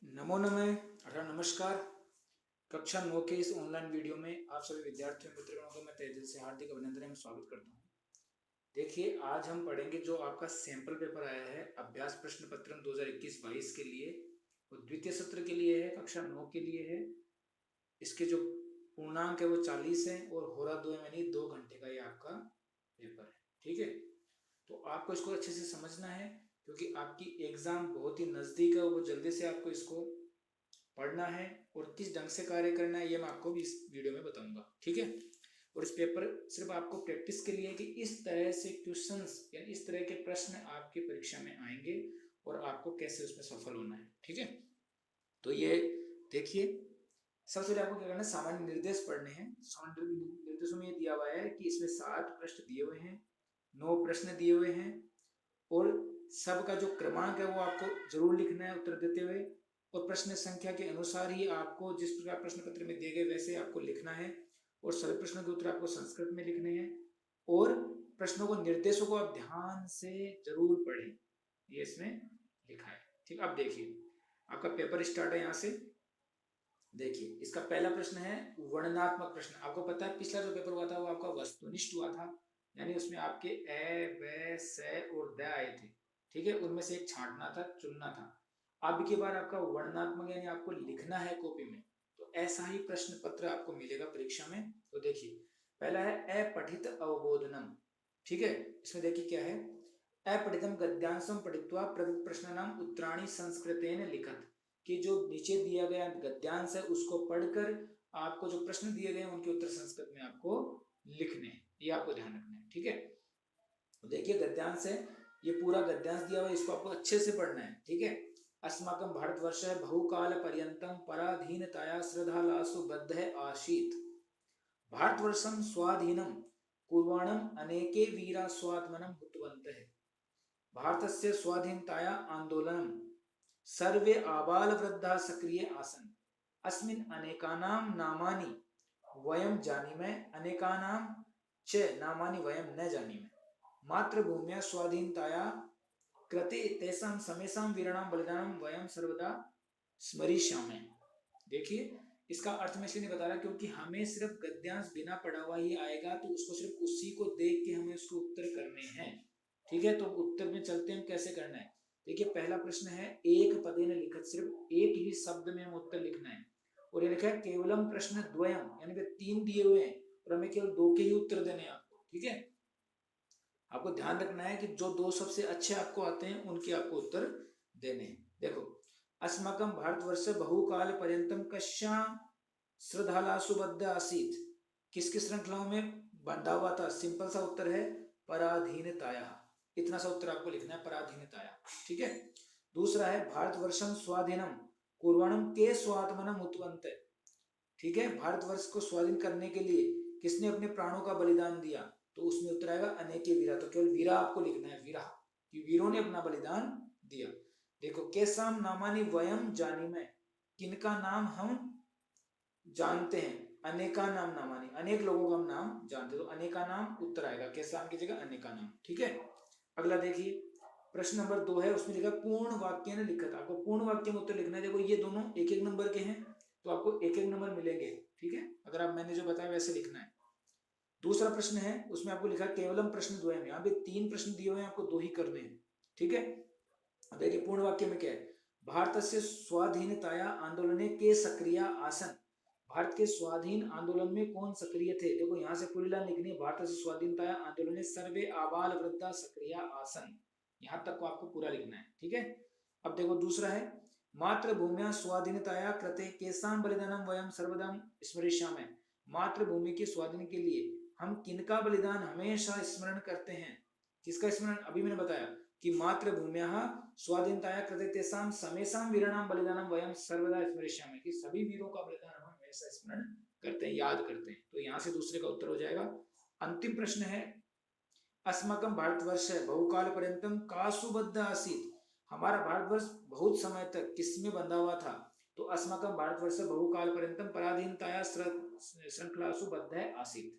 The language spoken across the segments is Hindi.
नमो नमः अथवा नमस्कार। कक्षा 9 के इस ऑनलाइन वीडियो में आप सभी विद्यार्थियों मित्रगणों को मैं तहे दिल से हार्दिक अभिनंदन एवं स्वागत करता हूँ। देखिए, आज हम पढ़ेंगे जो आपका सैंपल पेपर आया है अभ्यास प्रश्न पत्र 2021-22 के लिए, वो द्वितीय सत्र के लिए है, कक्षा 9 के लिए है। इसके जो पूर्णांक है वो 40 है और होरा 2 यानी 2 घंटे का ये आपका पेपर है। ठीक है, तो आपको इसको अच्छे से समझना है क्योंकि आपकी एग्जाम बहुत ही नजदीक है। वो जल्दी से आपको इसको पढ़ना है और किस ढंग से कार्य करना है ये मैं आपको भी इस वीडियो में बताऊंगा। ठीक है, और इस पेपर सिर्फ आपको प्रैक्टिस के लिए कि इस तरह से क्वेश्चंस या इस तरह के प्रश्न आपकी परीक्षा में आएंगे और आपको कैसे उसमें सफल होना है। ठीक है, तो ये देखिए, सबसे पहले आपको क्या करना है, सामान्य निर्देश पढ़ने हैं। सामान्य निर्देशों में ये दिया हुआ है कि इसमें 7 प्रश्न दिए हुए हैं, 9 प्रश्न दिए हुए हैं और सबका जो क्रमांक है वो आपको जरूर लिखना है उत्तर देते हुए, और प्रश्न संख्या के अनुसार ही आपको जिस प्रकार प्रश्न पत्र में दिए गए वैसे आपको लिखना है और सभी प्रश्नों के उत्तर आपको संस्कृत में लिखने हैं और प्रश्नों को निर्देशों को आप ध्यान से जरूर पढ़ें, ये इसमें लिखा है। ठीक, अब देखिए आपका पेपर स्टार्ट है। यहाँ से देखिए, इसका पहला प्रश्न है वर्णनात्मक प्रश्न। आपको पता है पिछला जो पेपर हुआ था वो आपका वस्तुनिष्ठ हुआ था, यानी उसमें आपके ए व से और द आए थे। ठीक है, उनमें से एक छांटना था, चुनना था। अब की बार आपका वर्णनात्मक यानी आपको लिखना है कॉपी में, तो ऐसा ही प्रश्न पत्र आपको मिलेगा परीक्षा में। तो देखिए, पहला है अपठित अवबोधनम। ठीक है, इसमें देखिए क्या है, अपठितम गद्यांशम पठित्वा प्रश्नानाम उत्तराणि संस्कृतेन लिखत, कि जो नीचे दिया गया गद्यांश है उसको पढ़कर आपको जो प्रश्न दिए गए हैं उनके उत्तर संस्कृत में आपको लिखने हैं, ये आपको ध्यान रखना है। ठीक है, तो देखिए गद्यांश है, ये पूरा गद्यांश दिया हुआ है, इसको आपको अच्छे से पढ़ना है। ठीक है, अस्माकं भारतवर्ष बहुकाल पर्यंतम पराधीनताया श्रद्धालासु बद्ध आसीत्, भारतवर्षं स्वाधीनं कुर्वाणं अनेके वीरा स्वात्मनं हुतवन्तः, भारतस्य स्वाधीनताया आंदोलनम सर्वे आबाल वृद्धा सक्रिय आसन, अस्मिन् अनेकानां नामानि वयं जानीमः, अनेकानां च नामानि वयं न जानीमः, मातृभूम्याः स्वाधीनताया कृते तेषां समेषां वीराणां बलिदानं वयं सर्वदा स्मरिष्यामः। देखिए, इसका अर्थ मैं इसलिए नहीं बता रहा क्योंकि हमें सिर्फ गद्यांश बिना पढ़ा हुआ ही आएगा, तो उसको सिर्फ उसी को देख के हमें उसके उत्तर करने हैं। ठीक है, तो उत्तर में चलते हैं कैसे करना है। देखिए, पहला प्रश्न है एक पदेन लिखत, सिर्फ एक ही शब्द में हम उत्तर लिखना है और ये लिखा है केवलम प्रश्न द्वयम, यानी कि 3 दिए हुए हैं और हमें केवल 2 के ही उत्तर देने हैं आपको। ठीक है, आपको ध्यान रखना है कि जो 2 सबसे अच्छे आपको आते हैं उनके आपको उत्तर देने हैं। देखो, अस्माकं भारतवर्ष बहुकाल पर्यंतम कस्यां श्रद्धालासु बद्ध आसीत, किसकी श्रृंखलाओं में बंधा हुआ था। सिंपल सा उत्तर है पराधीनताया, इतना सा उत्तर आपको लिखना है, पराधीनताया। ठीक है, दूसरा है भारतवर्षम स्वाधीनम कुर्वाणम के स्वात्मनम उत्वंत। ठीक है, भारतवर्ष को स्वाधीन करने के लिए किसने अपने प्राणों का बलिदान दिया, तो उसमें उत्तर आएगा अनेके वीरा, तो केवल वीरा आपको लिखना है, वीरा, कि वीरों ने अपना बलिदान दिया। देखो, केसाम नामानि वयम जानीमः, किनका नाम हम जानते हैं, अनेका नाम नामानि, अनेक लोगों का हम नाम जानते हैं, तो अनेका नाम उत्तर आएगा, केसाम की जगह अनेका नाम। ठीक है, अगला देखिए प्रश्न नंबर 2 है, उसमें लिखा पूर्ण वाक्य ने लिखत, आपको पूर्ण वाक्य में उत्तर लिखना है। देखो, ये दोनों एक एक नंबर के हैं तो आपको एक एक नंबर मिलेंगे। ठीक है, अगर आप मैंने जो बताया वैसे लिखना है। दूसरा प्रश्न है, उसमें आपको लिखा केवलम प्रश्न द्वयम, यहाँ पे 3 प्रश्न दिए हुए हैं, आपको 2 ही करने हैं। ठीक है, देखिए पूर्ण वाक्य में क्या है, भारत से स्वाधीनताया आंदोलन के सक्रिय आसन, भारत के स्वाधीन आंदोलन में कौन सक्रिय थे। देखो, यहाँ से पूरी लाइन लिखनी है, भारत से स्वाधीनताया आंदोलन सर्वे आबाल वृद्धा सक्रिय आसन, यहाँ तक को आपको पूरा लिखना है। ठीक है, अब देखो दूसरा है मातृभूम्या स्वाधीनताया कृते केसां बलिदानम वयम सर्वदा स्मरिष्यामः, मातृभूमि के स्वाधीन के लिए हम किनका बलिदान हमेशा स्मरण करते हैं। किसका स्मरण, अभी मैंने बताया कि मातृभूम्याः स्वाधीनताया कृते तेषां समेषां वीराणां बलिदानं वयं सर्वदा स्मरिष्यामः, कि सभी वीरों का बलिदान हम हमेशा स्मरण करते हैं, याद करते हैं। तो यहाँ से दूसरे का उत्तर हो जाएगा। अंतिम प्रश्न है अस्माकं भारतवर्ष बहुकाल पर्यंतम कासु बद्ध आसीत, हमारा भारतवर्ष बहुत समय तक किसमें बंधा हुआ था, तो अस्माकं भारतवर्ष बहुकाल पर्यंतम पराधीनताया श्रृंखलासु बद्ध आसीत,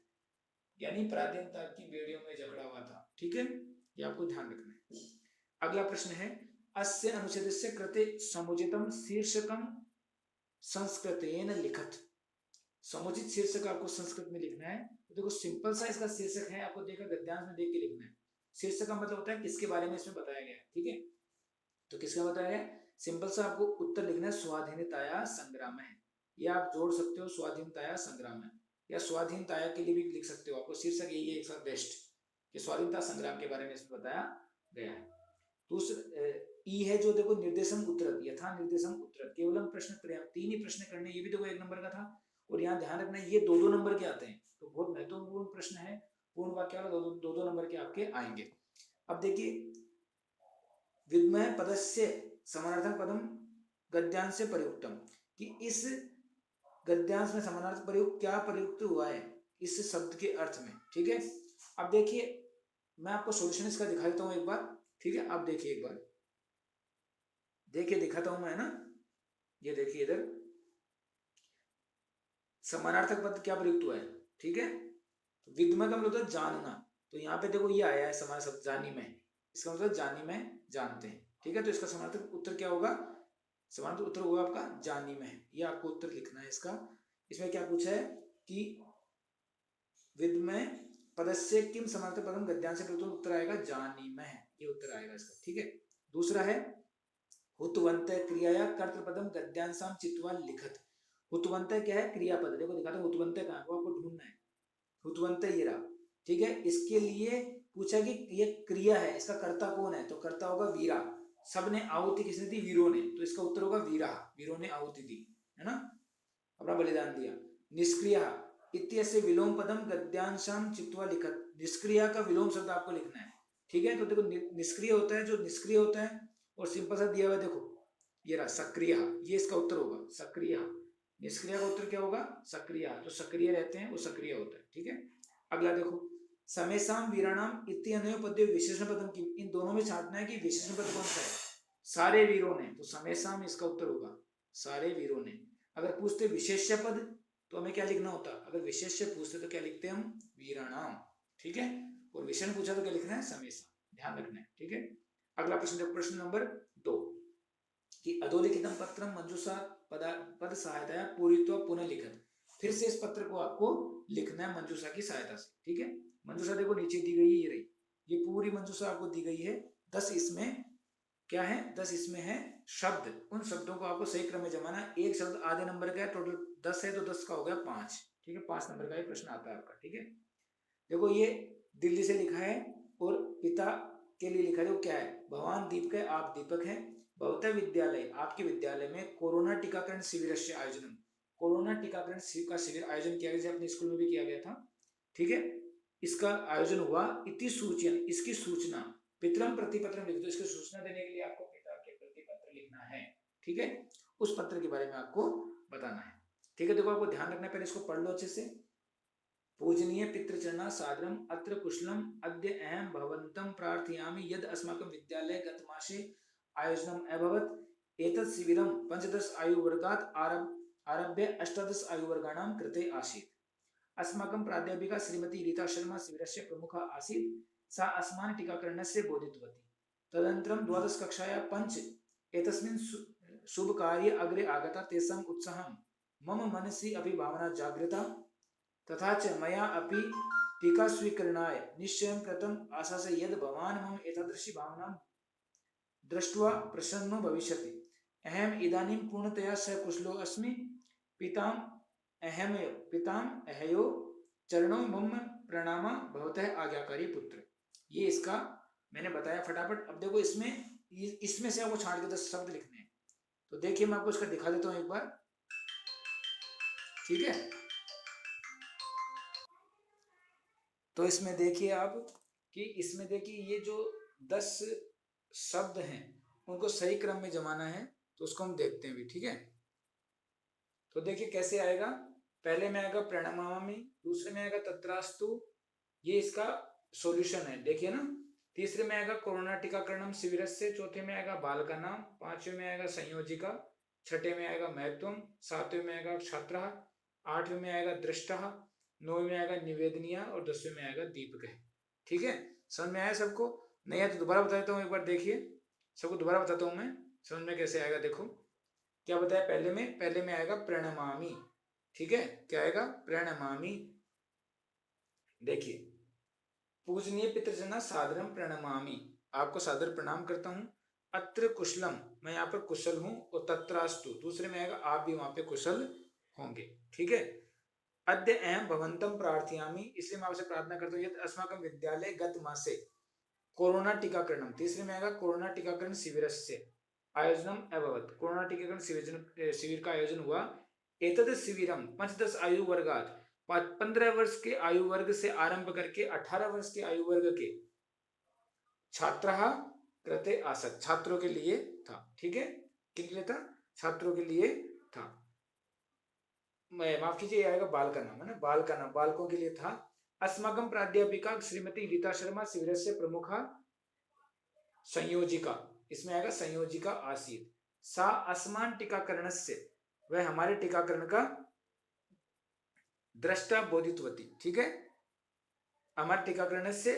यानी पराधीनता की बेड़ियों में जकड़ा हुआ था। ठीक है, ये आपको ध्यान रखना है। अगला प्रश्न है अस्य अनुच्छेदस्य कृते समुचितं शीर्षकं संस्कृतेन लिखत। समुचित शीर्षक आपको संस्कृत में लिखना है। तो देखो सिंपल सा इसका शीर्षक है, आपको देखा गद्यांश में देख के लिखना है। शीर्षक का मतलब होता है किसके बारे में इसमें बताया गया है, ठीक है। तो किसका बताया गया, सिंपल सा आपको उत्तर लिखना है स्वाधीनताया संग्राम है, या आप जोड़ सकते हो स्वाधीनताया संग्राम है, या स्वाधीनताया के लिए भी लिख सकते हो। आपको शीर्षक यही है एक साथ बेस्ट कि स्वाधीनता संग्राम के बारे में इसमें बताया गया है। दूसरा ई है जो देखो निर्देशम उत्तरत, यथा निर्देशम उत्तरत, केवलम प्रश्न त्रयम, 3 ही प्रश्न करने, ये भी देखो 1 नंबर का था। और यहाँ ध्यान रखना ये 2-2 नंबर के आते हैं, तो बहुत महत्वपूर्ण प्रश्न है। पूर्ण वाक्य वाला 2-2 नंबर के आपके आएंगे। अब देखिए विद्मय पदस्य समानार्थक पदम गद्यांश से प्रयुक्तम, कि इस गद्यांश में समानार्थक प्रयोग क्या प्रयुक्त हुआ है इस शब्द के अर्थ में, ठीक है। अब देखिए मैं आपको सॉल्यूशन इसका दिखा देता हूं एक बार, ठीक है। आप देखिए एक बार, देखिए दिखाता हूं मैं, है ना। ये देखिए इधर समानार्थक पद क्या प्रयुक्त हुआ है, ठीक है। विद्मय का मतलब होता है जानना, तो यहाँ पे देखो ये आया है समानार्थक शब्द जानी में, इसका मतलब जानी में जानते हैं, ठीक है। तो इसका समानार्थक उत्तर क्या होगा, समानार्थक उत्तर होगा आपका जानी में। ये आपको उत्तर लिखना है इसका। इसमें क्या पूछा है कि विद्मय पदस्य किम समानार्थक पदम गद्यांश से प्रयुक्त, उत्तर आएगा जानी में, ये उत्तर आएगा इसका, ठीक है। दूसरा है हुतवंत क्रियाया कर्तृपदम गद्यांशाम चित्वा लिखत। हुतवंत क्या है, क्रियापद, देखो दिखाता हूं हुतवंत कहां है, वो आपको ढूंढना है। हुतवंत ये रहा, ठीक है। इसके लिए पूछा कि ये क्रिया है, इसका कर्ता कौन है, तो कर्ता होगा वीरा। सबने आहुति किसने दी, वीरों ने, तो इसका उत्तर होगा वीरा, वीरों ने आहुति दी, है ना, अपना बलिदान दिया। निष्क्रिय इत्यस्य विलोम पदम गद्यांशाम चित्वा लिखत, निष्क्रिय का विलोम शब्द आपको लिखना है, ठीक है। तो देखो निष्क्रिय होता है जो निष्क्रिय होता है, और सिंपल सा दिया हुआ देखो ये रहा सक्रिय, ये इसका उत्तर होगा सक्रिय। निष्क्रिय का उत्तर क्या होगा, सक्रिय, जो सक्रिय रहते हैं वो सक्रिय होता है, ठीक है। अगला देखो समेसाम वीराणाम इत्यनयो पदे विशेषण पदम की, इन दोनों में छांटना है कि विशेषण पद कौन सा है, सारे वीरों ने, तो समेसाम इसका उत्तर होगा सारे वीरों ने। अगर पूछते विशेष्य पद तो हमें क्या लिखना होता, अगर विशेष्य पूछते तो क्या लिखते हम, वीराणाम, ठीक है। और विशेषण पूछा तो क्या लिखना है, समेसाम, ध्यान रखना है, ठीक है। अगला प्रश्न देखो, प्रश्न नंबर 2 कि अधोलिखितम पत्रम मंजूषा पद सहायता पूरित्वा पुनः लिखत, फिर से इस पत्र को आपको लिखना है मंजूषा की सहायता से, ठीक है। मंजूषा देखो नीचे दी गई है, ये रही, ये पूरी मंजूषा आपको दी गई है। 10 इसमें क्या है, 10 इसमें है शब्द, उन शब्दों को आपको सही क्रम में जमाना। एक शब्द आधे नंबर का है, टोटल 10 है, तो 10 का हो गया 5, ठीक है। 5 नंबर का ये प्रश्न आता है आपका, ठीक है। देखो ये दिल्ली से लिखा है, और पिता के लिए लिखा है, वो क्या है, भगवान दीपक है, आप दीपक हैं। भवतः विद्यालय, आपके विद्यालय में कोरोना टीकाकरण शिविर से आयोजन, कोरोना टीकाकरण का शिविर आयोजन किया गया, अपने स्कूल में भी किया गया था, ठीक है। इसका आयोजन हुआ, इति सूचना, इसकी सूचना पितरम प्रतिपत्र लिख दो, इसकी सूचना देने के लिए आपको पिता के प्रति पत्र लिखना है, ठीक है। उस पत्र के बारे में आपको बताना है, ठीक है। देखो आपको ध्यान रखना है, पहले इसको पढ़ लो अच्छे से। पूजनीय पितृचरणा सादरम अत्र कुशलम अद्य अहम भवन्तं प्रार्थयामि यद अस्माकं विद्यालये गतमासे आयोजनम् अभवत्। एतत् शिबिरं 15 आयुवर्गात् आरभ्य 18 आयुवर्गाणां कृते आसीत्। अस्माकं प्राध्यापिका श्रीमती रीता शर्मा शिबिरस्य प्रमुखा आसीत्। सा अस्मान् टीकाकरणस्य बोधितवती। तदनन्तरं 12 कक्षायां 5 एतस्मिन् शुभकार्ये अग्रे आगता, तेषाम् उत्साहं मम मनसि अपि भावना जागृता, तथा च मया अपि टीका स्वीकरणाय निश्चयं कृतम्, आशासे यद् भवान् मम एतादृशी भावनां दृष्ट्वा प्रसन्नो भविष्यति। अहम् इदानीं पूर्णतया सकुशलो अस्मि। पिताम् अहयो चरणों मम प्रणामा भवतः आज्ञाकारी पुत्र। ये इसका मैंने बताया फटाफट। अब देखो इसमें से आपको छांट के 10 शब्द लिखने हैं, तो देखिए मैं आपको इसका दिखा देता हूं एक बार, ठीक है। तो इसमें देखिए आप कि इसमें देखिए ये जो 10 शब्द हैं उनको सही क्रम में जमाना है, तो उसको हम देखते हैं भी, ठीक है। तो देखिए कैसे आएगा, पहले में आएगा प्रणमामि, दूसरे में आएगा तत्रास्तु, ये इसका सॉल्यूशन है, देखिए ना। तीसरे में आएगा कोरोना टीकाकरणम शिविरस्य, चौथे में आएगा बाल का नाम, पांचवें में आएगा संयोजिका, छठे में आएगा महत्वम, सातवें में आएगा छात्र, आठवें में आएगा दृष्टा, 9वें में आएगा निवेदनीय, और 10वें में आएगा दीपक है, ठीक है। समझ में आया सबको, नहीं आया तो दोबारा बता देता हूँ एक बार, देखिए सबको दोबारा बताता हूँ मैं, समझ में कैसे आएगा। देखो क्या बताया, पहले में आएगा प्रणमामि, ठीक है, क्या आएगा, प्रणमामि। देखिए, पूजनीय पितृजना सादरम प्रणमामि, आपको सादर प्रणाम करता हूँ। अत्र कुशलम, मैं यहाँ पर कुशल हूँ। और तत्रास्तु, दूसरे में आएगा आप भी वहां पे कुशल होंगे, ठीक है। अद्य अहम भवंतम प्रार्थयामि, इसलिए मैं आपसे प्रार्थना करता हूँ, यदि अस्माकं विद्यालय गत मासे कोरोना टीकाकरणम, तीसरे में आएगा कोरोना टीकाकरण शिविरस्य आयोजनम अभवत, कोरोना टीकाकरण शिविर का आयोजन हुआ। एतद शिविरम 15 आयु वर्गात, 15 वर्ष के आयु वर्ग से आरंभ करके 18 वर्ष के आयु वर्ग के छात्र कृते आसत, छात्रों के लिए था, ठीक है। किसके लिए था, छात्रों के लिए था। माफ कीजिए, आएगा बाल का नाम है ना, बाल का नाम, बालकों के लिए था। अस्माकं प्राध्यापिका श्रीमती रीता शर्मा शिविरस्य प्रमुखा संयोजिका, इसमें आएगा संयोजिका आसीत। सा अस्मान टीकाकरणस्य, वह हमारे टीकाकरण का दृष्टा बोधितवती, ठीक है। हमारे टीकाकरण से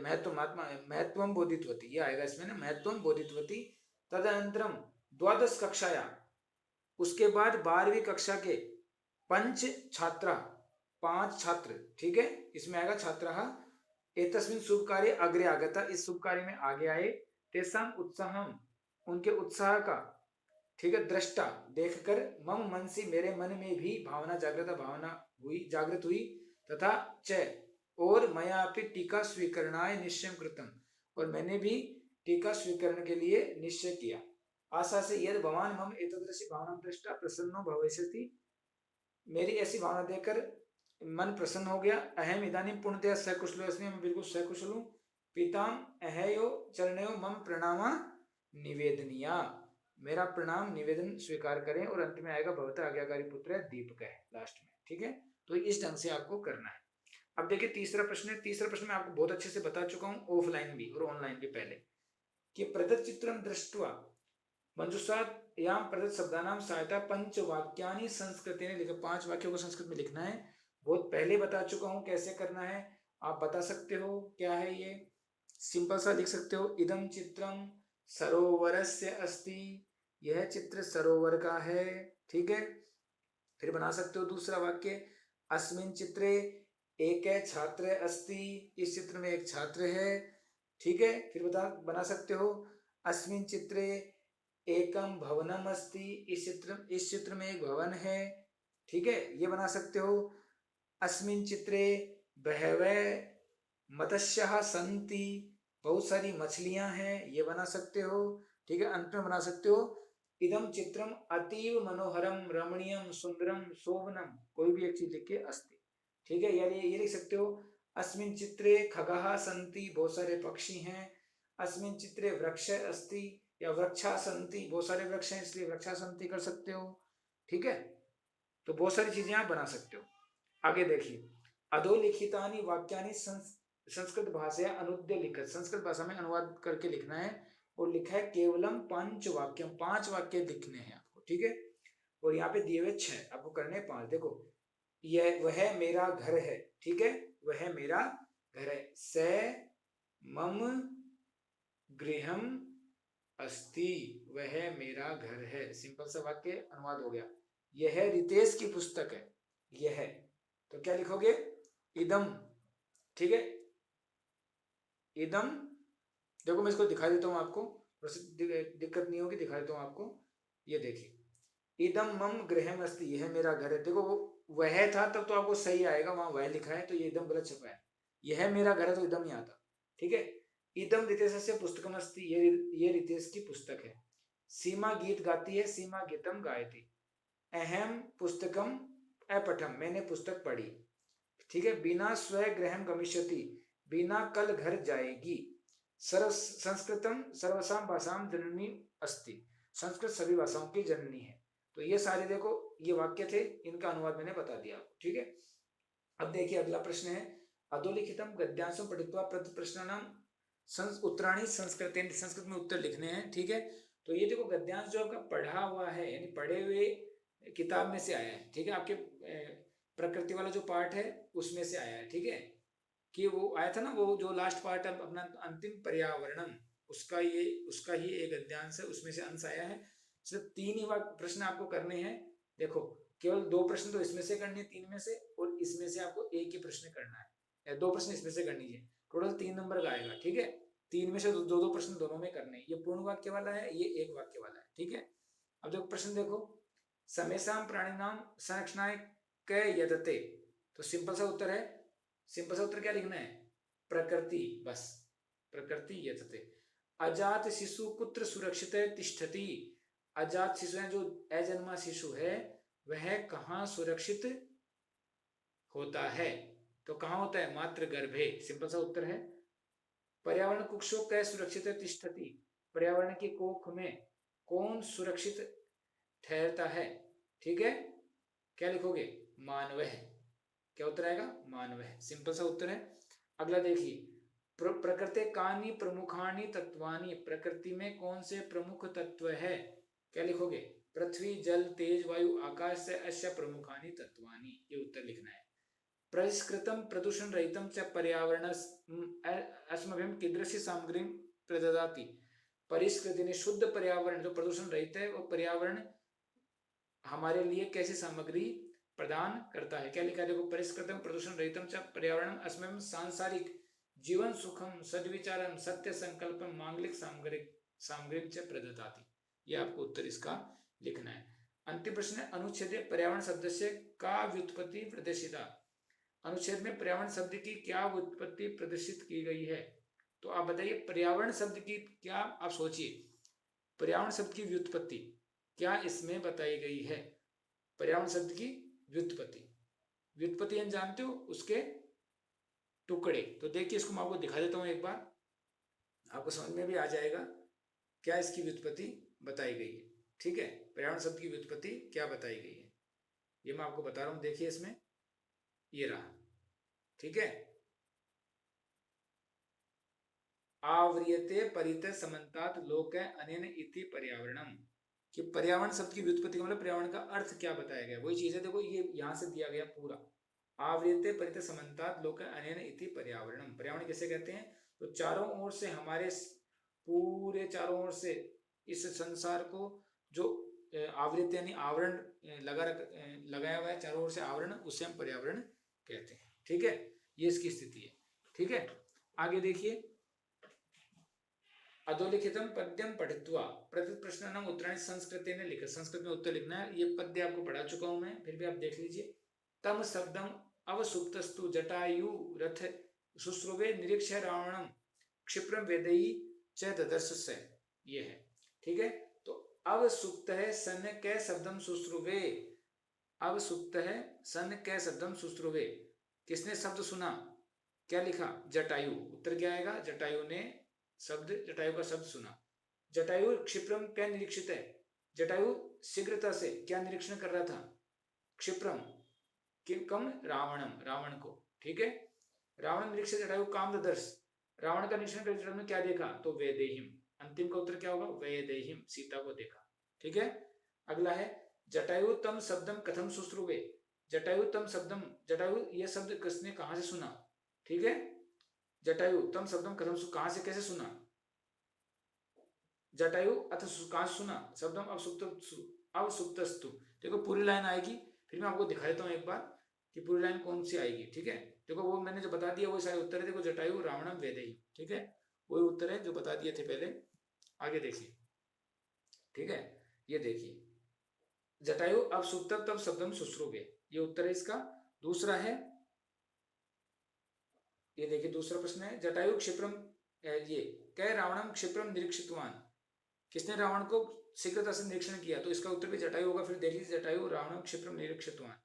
महत्व बोधितवती, ये आएगा इसमें ना, महत्व बोधितवती। तदनंतरम द्वादश कक्षाया, उसके बाद 12वीं कक्षा के पंच छात्रा, 5 छात्र, ठीक है, इसमें आएगा छात्र। एतस्मिन् शुभ कार्य अग्रे आगता, इस शुभ कार्य में आगे आए। तेसाम उत्साहम, उनके उत्साह का, ठीक है, दृष्टा देखकर, मम मनसी, मेरे मन में भी भावना जागृत हुई। तथा च, और मया अपि टीका स्वीकरणाय निश्चयं कृतम, और मैंने भी टीका स्वीकरण के लिए निश्चय किया। आशा से यदि भवान मम एतादृशी भावना दृष्टा प्रसन्नो भविष्यति, मेरी ऐसी भावना देखकर मन प्रसन्न हो गया। अहम इदानीं पूर्णतया सकुशलो अस्मि, मैं बिल्कुल सकुशल हूँ। पिताम अहयो चरणयो मम प्रणामा निवेदनीया, मेरा प्रणाम निवेदन स्वीकार करें। और अंत में आएगा भवता आज्ञाकारी पुत्र दीपक है लास्ट में, ठीक है। तो इस ढंग से आपको करना है। अब देखिए तीसरा प्रश्न है। तीसरा प्रश्न मैं आपको बहुत अच्छे से बता चुका हूँ, ऑफलाइन भी और ऑनलाइन भी पहले, कि प्रदत्त चित्रम दृष्ट्वा मंजुषायां प्रदत्त शब्दानां सहायता पंचवाक्यानि संस्कृते ने लिखा, 5 वाक्यों को संस्कृत में लिखना है। बहुत पहले बता चुका हूं कैसे करना है, आप बता सकते हो क्या है ये। सिंपल सा लिख सकते हो, इदम चित्रम सरोवरस्य अस्ति, यह चित्र सरोवर का है, ठीक है। फिर बना सकते हो दूसरा वाक्य, अस्मिन चित्रे एक छात्र अस्ति, इस चित्र में एक छात्र है, ठीक है। फिर बना सकते हो, अस्मिन चित्रे एकम भवनम अस्ति, इस चित्र में एक भवन है, ठीक है, ये बना सकते हो। अस्मिन चित्रे बहवे मत्स्यः सन्ति, बहुत सारी मछलियां हैं, ये बना सकते हो, ठीक है। अंत में बना सकते हो, इदम चित्रम अतीव मनोहरम रमणीयम सुंदरम शोभनम, कोई भी एक चीज लिख के अस्ति, ठीक है। यार ये लिख सकते हो, अस्मिन चित्रे खगः सन्ति, बहुत सारे पक्षी हैं। अस्मिन चित्रे वृक्ष अस्ति, या वृक्षा सन्ति, बहुत सारे वृक्ष हैं इसलिए वृक्षा सन्ति कर सकते हो, ठीक है। तो बहुत सारी चीजें आप बना सकते हो। आगे देखिए, अधोलिखितानि वाक्यानि संस्कृत भाषा अनुद्य लिखत, संस्कृत भाषा में अनुवाद करके लिखना है। और लिखा है केवलम 5 वाक्यम, 5 वाक्य लिखने हैं आपको, ठीक है। और यहाँ पे दिए हुए 6, आपको करने 5। देखो, यह वह मेरा घर है, ठीक है, वह मेरा घर है। स मम गृहम अस्ति, वह मेरा घर है, सिंपल सा वाक्य अनुवाद हो गया। यह रितेश की पुस्तक है, यह, तो क्या लिखोगे, इदम, ठीक है, इदम। देखो मैं इसको दिखा देता हूँ आपको, दिक्कत नहीं होगी, दिखा देता हूँ आपको। ये देखिए, इदम मम गृहम अस्ति, यह मेरा घर है। देखो वो वह था तब तो आपको सही आएगा, वहां वह लिखा है तो ये इदम गलत छपा है। यह मेरा घर है तो इदम ही आता, ठीक है। इदम रितेशस्य पुस्तकम अस्ति, ये रितेश की पुस्तक है। सीमा गीत गाती है, सीमा गीतम गायति। अहम पुस्तकम अपठम, मैंने पुस्तक पढ़ी, ठीक है। बिना स्व गृहम गमिष्यति, बिना कल घर जाएगी। संस्कृतम सर्वसाम भाषाम जननी अस्ति, संस्कृत सभी भाषाओं की जननी है। तो ये सारे देखो ये वाक्य थे, इनका अनुवाद मैंने बता दिया आपको, ठीक है। अब देखिए अगला प्रश्न है, अधोलिखितम गद्यांशम पठित्वा प्रश्नानाम उत्तराणी संस्कृत, संस्कृत में उत्तर लिखने हैं, ठीक है। तो ये देखो गद्यांश जो आपका पढ़ा हुआ है, यानी पढ़े हुए किताब में से आया है, ठीक है। आपके प्रकृति वाला जो पार्ट है उसमें से आया है, ठीक है। कि वो आया था ना, वो जो लास्ट पार्ट है अपना, अंतिम पर्यावरणम, उसका ही एक गद्यांश है, उसमें से अंश आया है। सिर्फ 3 ही प्रश्न आपको करने हैं। देखो केवल 2 प्रश्न तो इसमें से करने हैं 3 में से, और इसमें से आपको एक ही प्रश्न करना है, या 2 प्रश्न इसमें से करनी है। टोटल 3 नंबर का आएगा, ठीक है। 3 में से 2-2 प्रश्न दोनों में करने हैं। ये पूर्ण वाक्य वाला है, ये एक वाक्य वाला है, ठीक है। अब देखो प्रश्न देखो, समेषां प्राणिनां संरक्षणाय क यतते, तो सिंपल सा उत्तर है, सिंपल सा उत्तर क्या लिखना है, प्रकृति, बस प्रकृति यतते। अजात शिशु कुत्र सुरक्षित तिष्ठति, अजात शिशु है जो अजन्मा शिशु है, वह कहाँ सुरक्षित होता है, तो कहाँ होता है, मात्र गर्भे, सिंपल सा उत्तर है। पर्यावरण कुक्षो कै सुरक्षित तिष्ठति, पर्यावरण की कोख में कौन सुरक्षित ठहरता है, ठीक है। क्या लिखोगे, मानवः, क्या उत्तर आएगा, मानवः, सिंपल सा उत्तर है। अगला देखिए, प्रकृति कानि प्रमुखानि तत्वानि, प्रकृति में कौन से प्रमुख तत्व है, क्या लिखोगे, पृथ्वी जल तेज वायु आकाश से अस्य प्रमुखानि तत्वानि, ये उत्तर लिखना है। परिष्कृतं प्रदूषण रहितं च पर्यावरण अस्मभ्यं कीदृशी सामग्री प्रददाति, परिष्कृत शुद्ध पर्यावरण जो प्रदूषण रहित है, वो पर्यावरण हमारे लिए कैसी सामग्री प्रदान करता है, क्या लिखा है, देखो, परिष्कृतम प्रदूषण रहितम च पर्यावरण अस्मभ्यं सांसारिक जीवन सुखम सद्विचारम सत्य संकल्पम मांगलिक सामग्री च प्रददाति, ये आपको उत्तर इसका लिखना है। अंतिम प्रश्न है, अनुच्छेद पर्यावरण शब्द से का व्युत्पत्ति प्रदर्शिता, अनुच्छेद में पर्यावरण शब्द की क्या व्युत्पत्ति प्रदर्शित की गई है, तो आप बताइए पर्यावरण शब्द की क्या, आप सोचिए पर्यावरण शब्द की व्युत्पत्ति क्या इसमें बताई गई है, पर्यावरण शब्द की व्युत्पत्ति, व्युत्पत्ति हम जानते हो, उसके टुकड़े, तो देखिए इसको मैं आपको दिखा देता हूं एक बार, आपको समझ में भी आ जाएगा क्या इसकी व्युत्पत्ति बताई गई है, ठीक है। पर्यावरण शब्द की व्युत्पत्ति क्या बताई गई है, ये मैं आपको बता रहा हूं, देखिए इसमें ये रहा, ठीक है। आवृयते परित समन्तात लोक अनेन इति पर्यावरणम, कि पर्यावरण शब्द की व्युत्पत्ति का मतलब पर्यावरण का अर्थ क्या बताया गया, वही चीज है, देखो ये यहां से दिया गया पूरा, आवृयते परित समन्तात लोक अनेन इति पर्यावरणम, पर्यावरण किसे कहते हैं, तो चारों ओर से हमारे पूरे चारों ओर से इस संसार को जो आवृत यानी आवरण लगाया हुआ है चारों ओर से आवरण, उसे हम पर्यावरण कहते हैं, ठीक है। ये इसकी स्थिति है, ठीक है। आगे देखिए, अधोलिखितम पद्यम पठित्वा प्रत्येक प्रश्नानाम उत्तराणि संस्कृतेन लिखित, संस्कृत में उत्तर लिखना है, ये पद्य आपको पढ़ा चुका हूं मैं, फिर भी आप देख लीजिए। तम शब्दम अवसुप्तस्तु जटायु रथ शुश्रुवे निरीक्ष्य रावणम क्षिप्रम वेदई च ददर्श, ये है, ठीक है। तो अवसुप्त है सन कै शब्दम शुश्रुवे, अवसुप्त है सन कै शब्दम शुश्रुवे, किसने शब्द सुना, क्या लिखा, जटायु, उत्तर क्या आएगा, जटायु ने शब्द, जटायु का शब्द सुना। जटायु क्षिप्रम क्या निरीक्षित है, जटायु शीघ्रता से क्या निरीक्षण कर रहा था, क्षिप्रम किम रावणम, रावण को, ठीक है। रावण निरीक्षित जटायु काम दर्श, रावण का निरीक्षण कर जटायु ने क्या देखा, तो वेदेहिम, अंतिम का उत्तर क्या होगा, वेदेहिम, सीता को देखा, ठीक है। अगला है, जटायु तम शब्दम कथम शुश्रुवे, जटायु तम शब्दम, जटायु ये शब्द किसने कहां से सुना, ठीक है। जटायु तम शब्दम कथम, कहां से कैसे सुना, जटायु अथ कहां से सुना, शब्दम अवसुप्तस्तु, देखो पूरी लाइन आएगी, फिर मैं आपको दिखा देता हूं एक बार कि पूरी लाइन कौन सी आएगी, ठीक है। देखो वो मैंने जो बता दिया वो सारे उत्तर है, देखो जटायु रावणम वेदेही, ठीक है, वही उत्तर है जो बता दिए थे पहले। आगे देखिए, ठीक है, ये देखिए, जटायु अब सुप्तम तब शब्दम शुश्रुवे, ये उत्तर है इसका। दूसरा है, ये देखिए दूसरा प्रश्न है, जटायु क्षिप्रम, ये कै रावणम क्षिप्रम निरीक्षितवान, किसने रावण को शीघ्रता से निरीक्षण किया, तो इसका उत्तर भी जटायु होगा, फिर देख लीजिए जटायु रावणम क्षिप्रम निरीक्षितवान,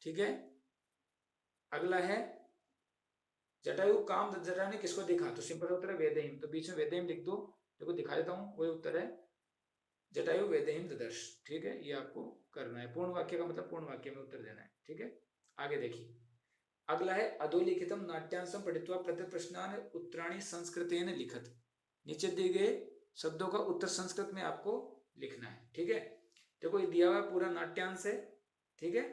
ठीक है। अगला है, जटायु काम, जटायु ने किसको देखा, तो सिंपल उत्तर है वेदहिम, तो बीच में वेदहिम लिख दो, देखो दिखा देता हूं, वही उत्तर है, जटायु वेदहिम ददर्श, ठीक है। ये आपको करना है, पूर्ण वाक्य का मतलब पूर्ण वाक्य में उत्तर देना है, ठीक है। आगे देखिए, अगला है, अधोलिखितम नाट्यांशम पठित्वा प्रत्येक प्रश्नान उत्तराणि संस्कृतेन लिखत, नीचे दिए गए शब्दों का उत्तर संस्कृत में आपको लिखना है, ठीक है। देखो ये दिया हुआ पूरा नाट्यांश है, ठीक है,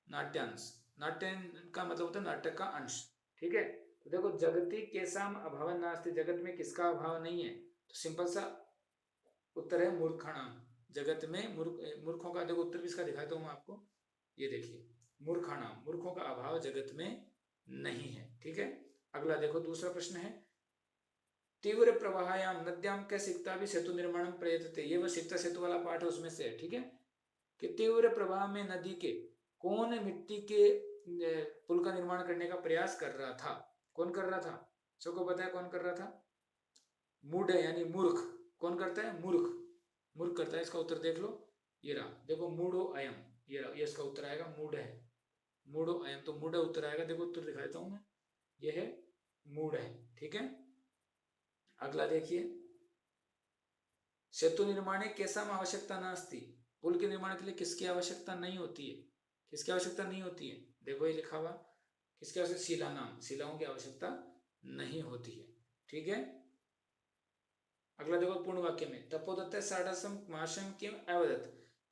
नाट्यांश, नाट्य का मतलब होता है नाटक का अंश, ठीक है। तो देखो, जगति केसाम अभाव नास्ति, जगत में किसका अभाव नहीं है, तो सिंपल सा उत्तर है मूर्खाणाम। जगत में मूर्खों का, देखो उत्तर भी इसका दिखाता हूँ मैं आपको, ये देखिए मूर्खाणाम, मूर्खों का अभाव जगत में नहीं है। ठीक है, अगला देखो दूसरा प्रश्न है, तीव्र प्रवाहायाम नद्याम के सिक्ता भी सेतु निर्माण प्रयतते, ये वो सिक्ता सेतु वाला पार्ट है उसमें से है। ठीक है, कि तीव्र प्रवाह में नदी के कौन मिट्टी के पुल का निर्माण करने का प्रयास कर रहा था? कौन कर रहा था? सबको पता है कौन कर रहा था? मूढ़ यानी मूर्ख। कौन करता है? मूर्ख, मूर्ख करता है। इसका उत्तर देख लो, ये रहा, देखो मूढ़ो अयम, ये रहा, ये इसका उत्तर आएगा, मूढ़ है, मूढ़ो अयम, तो मूढ़ उत्तर आएगा। देखो उत्तर दिखा देता हूं मैं, ये है मूढ़ है। ठीक है, अगला देखिए, सेतु निर्माण कैसा आवश्यकता नास्ति, पुल के निर्माण के लिए किसकी आवश्यकता नहीं होती है? किसकी आवश्यकता नहीं होती है? देखो ये लिखा हुआ, किसकी आवश्यकता? शिला नाम, शिलाओं की आवश्यकता नहीं होती है। ठीक है, अगला देखो पूर्ण वाक्य में, तपोदत्त साढ़सम माशम किम अवदत,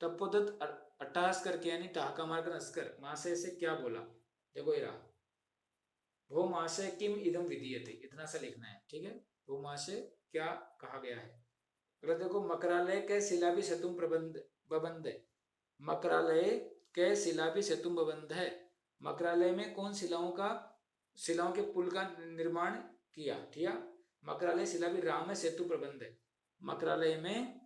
तपोदत्त अट्टहास करके यानी ठहाका मारकर हंसकर महाशय से क्या बोला? देखो ये रहा, भो महाशय किम इदम विधीयते, इतना सा लिखना है। ठीक है, भो महाशय क्या कहा गया है। अगला देखो, मकरालय के शिलाभि सेतुम प्रबंध बबंध है, मकरालय के शिलाभि सेतुम बबंध है, मकरालय में कौन शिलाओं के पुल का निर्माण किया? ठीक है, मकरालय शिलाभि राम सेतु प्रबंध है, मकरालय में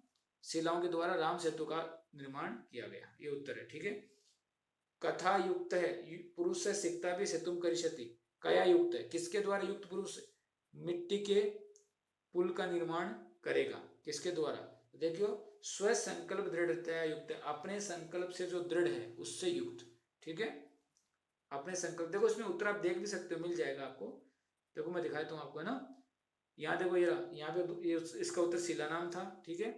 शिलाओं के द्वारा राम सेतु का निर्माण किया गया, ये उत्तर है। ठीक है, कथा युक्त है, पुरुष से सिक्ता भी सेतुम करिष्यति, कया युक्त है, किसके द्वारा युक्त पुरुष मिट्टी के पुल का निर्माण करेगा? किसके द्वारा? देखियो, स्व संकल्प दृढ़ता युक्त है, अपने संकल्प से जो दृढ़ है उससे युक्त। ठीक है, अपने संकल्प, देखो इसमें उत्तर आप देख भी सकते हो, मिल जाएगा आपको। देखो मैं दिखाता हूँ आपको, है ना, यहाँ देखो ये यहाँ पे इसका उत्तर शिला नाम था। ठीक है,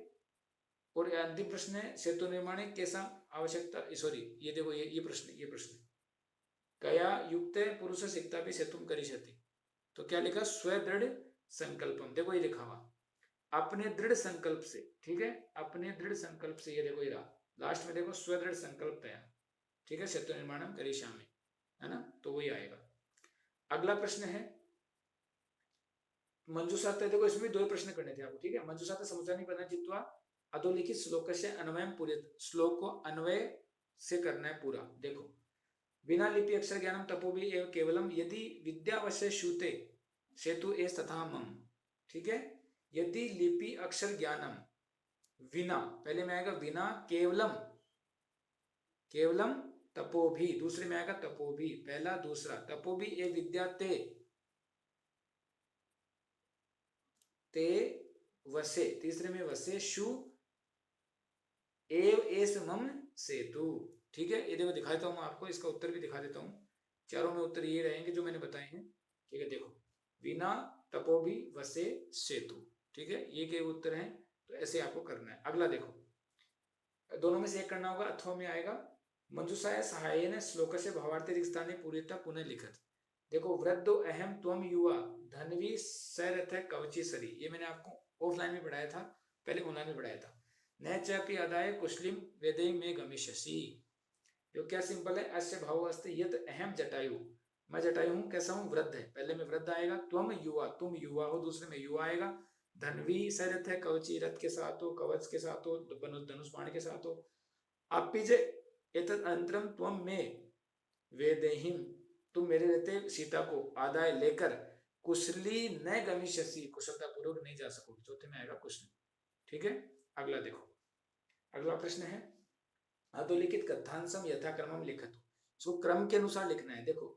और अंतिम प्रश्न है, सेतु निर्माण कैसा आवश्यकता, सॉरी ये देखो ये प्रश्न कया युक्त पुरुष सिक्ता भी सेतुम करिष्यति, तो क्या लिखा? स्वदृढ़ संकल्पम। देखो ये लिखा हुआ, अपने दृढ़ संकल्प से। ठीक है, अपने दृढ़ संकल्प से, ये देखो ये रहा लास्ट में, देखो स्वदृढ़ संकल्प तया। ठीक है, सेतु निर्माणम करिष्यामि, है ना, तो वही आएगा। अगला प्रश्न है मंजूषात, देखो इसमें दो प्रश्न करने थे आपको। ठीक है, मंजूषात समुद्रानी पदा जित्वा अधोलिखित श्लोक से अन्वय पूरे, श्लोक को अन्वय से करना है पूरा। देखो, बिना लिपि अक्षर ज्ञानम तपोभी एवं केवलम यदि विद्यावश्य श्रुते सेतु एस तथा मम। ठीक है, यदि लिपि अक्षर ज्ञानम, विना, पहले में आएगा विना, केवलम, केवलम तपोभी, दूसरे में आएगा तपोभी, पहला दूसरा, तपोभी ए विद्या ते वसे, तीसरे में वसे शु एव एस मम सेतु। ठीक है, ये देखो दिखाता हूं आपको, इसका उत्तर भी दिखा देता हूं, चारों में उत्तर ये रहेंगे जो मैंने बताए हैं। ठीक है, देखो, बिना तपोभी वसे सेतु। ठीक है, ये के उत्तर हैं, तो ऐसे आपको करना है। अगला देखो, दोनों में से एक करना होगा, अथवा में आएगा, मंजूषाया सहायेन श्लोक से भावार्थ रिक्तानि पूर्णतः पुनः लिखत। देखो, वृद्धो अहम त्वम युवा धनवी सरथ कवची सरी, ये मैंने आपको ऑफलाइन में पढ़ाया था, पहले ऑनलाइन में पढ़ाया था। न चापी अदाय कुशलिम वेदे में गमिष्यसि, जो क्या सिंपल है, अस्य भाव अस्ति यत अहम जटायु, मैं जटायु हूँ, कैसा हूँ? वृद्ध है, पहले में वृद्ध आएगा, त्वम युवा, तुम युवा हो, दूसरे में युवा आएगा, धनवी सरथ है, कवची रथ के साथ हो, कवच के साथ हो, धनुष बाण के साथ हो, अपिजे एतद अंतरम त्वम में वेदेहिम, तुम मेरे रहते सीता को आदाय लेकर कुशली न गमिष्यसि, कुशलता पूर्वक नहीं जा सकोगे, चौथे में आएगा कुशली। ठीक है, अगला देखो, अगला प्रश्न है, अधोलिखित कथांसम यथाक्रमम लिखत, इसको क्रम के अनुसार लिखना है। देखो,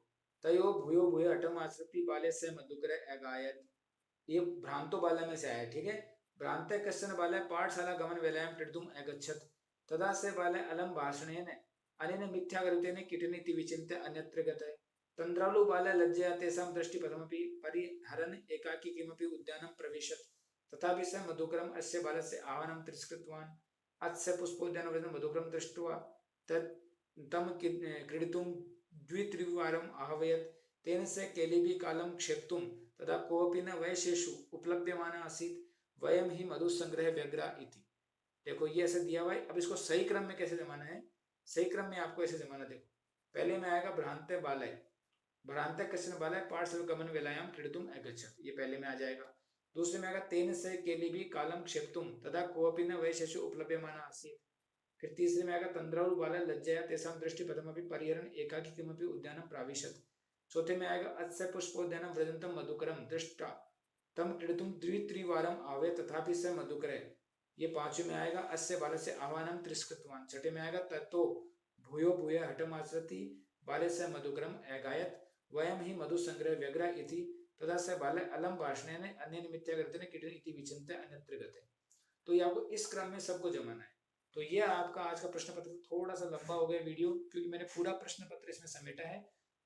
तयो भूयो भूयो अटम आसक्ति बाले से मधुकर अगायत, ये भ्रांतो बाला में से आया। ठीक है, भ्रांत कश्चन बाला पाठशाला गमन वेलायाम टिड्डुम अगच्छत, तदा से बाला अलम भाषणेन अनेन मिथ्यागरुतेन कीटनीति विचिन्त्य अन्यत्र गतः, तंद्रालु बाला लज्जया तेषां दृष्टिपथमपि परिहरन् एकाकी किमपि उद्यानं प्रविशत्, तथापि स मधुकरम् अस्य बालस्य आह्वानं तिरस्कृतवान्, अस्य पुष्पोद्यानवृतं मधुकरं दृष्ट्वा तं क्रीडितुं द्वित्रिवारम् आह्वयत्, तेन स केलिभिः कालं क्षेप्तुं तदा कोऽपि न वैशेषु उपलभ्यमानः आसीत्, वयं हि मधुसंग्रह व्यग्रा इति। देखो, ये ऐसे दिया हुआ है, अब इसको सही क्रम में कैसे जमाना है? सही क्रम में आपको ऐसे जमाना, देखो, पहले में आएगा भ्रांते बालय, भ्रांते कश्चन बालय पाठशाला गमन वेलायाम क्रीडितुम अगच्छत्, ये पहले में आ जाएगा। दूसरे में आएगा तेन से केलिभी कालम क्षेप्तुम तदा कोऽपि न वैशेषु उपलभ्यमानः आसीत्। फिर तीसरे में आएगा तंद्रौ बाला लज्जया तेषां दृष्टिपथमपि परिहरन् एकाकी किमपि उद्यानं प्राविशत्। चौथे में आएगा अस्य पुष्पोद्यानं व्रजन्तं मधुकरं दृष्ट्वा तम क्रीडितुं द्वित्रिवारम् आवे तथापि स मधुकरे। ये पांचवें में आएगा अस्य बालस्य आह्वानं तिरस्कृतवान्। छठे में आएगा ततो भूयो भूय हठमाचरति बालस्य मधुकरम् अगायत् वयं हि मधुसंग्रह व्यग्रा इति तदा स बाल अलम भाषणेन अन्य निमित्यागतेन कीटन इति विचिन्त्य अन्यत्र गते। तो ये आपको इस क्रम में सबको जमाना है। तो ये आपका आज का प्रश्न पत्र थोड़ा सा लंबा हो गया वीडियो, क्योंकि मैंने पूरा प्रश्न पत्र इसमें समेटा है।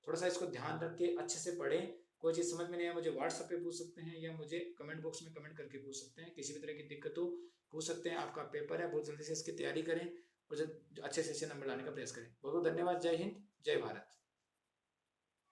थोड़ा सा इसको ध्यान रख के अच्छे से पढ़ें। कोई चीज़ समझ में नहीं आया मुझे व्हाट्सएप पे पूछ सकते हैं या मुझे कमेंट बॉक्स में कमेंट करके पूछ सकते हैं। किसी भी तरह की दिक्कत हो पूछ सकते हैं। आपका पेपर है, बहुत जल्दी से इसकी तैयारी करें और अच्छे से अच्छे नंबर लाने का प्रयास करें। बहुत बहुत धन्यवाद। जय हिंद, जय भारत।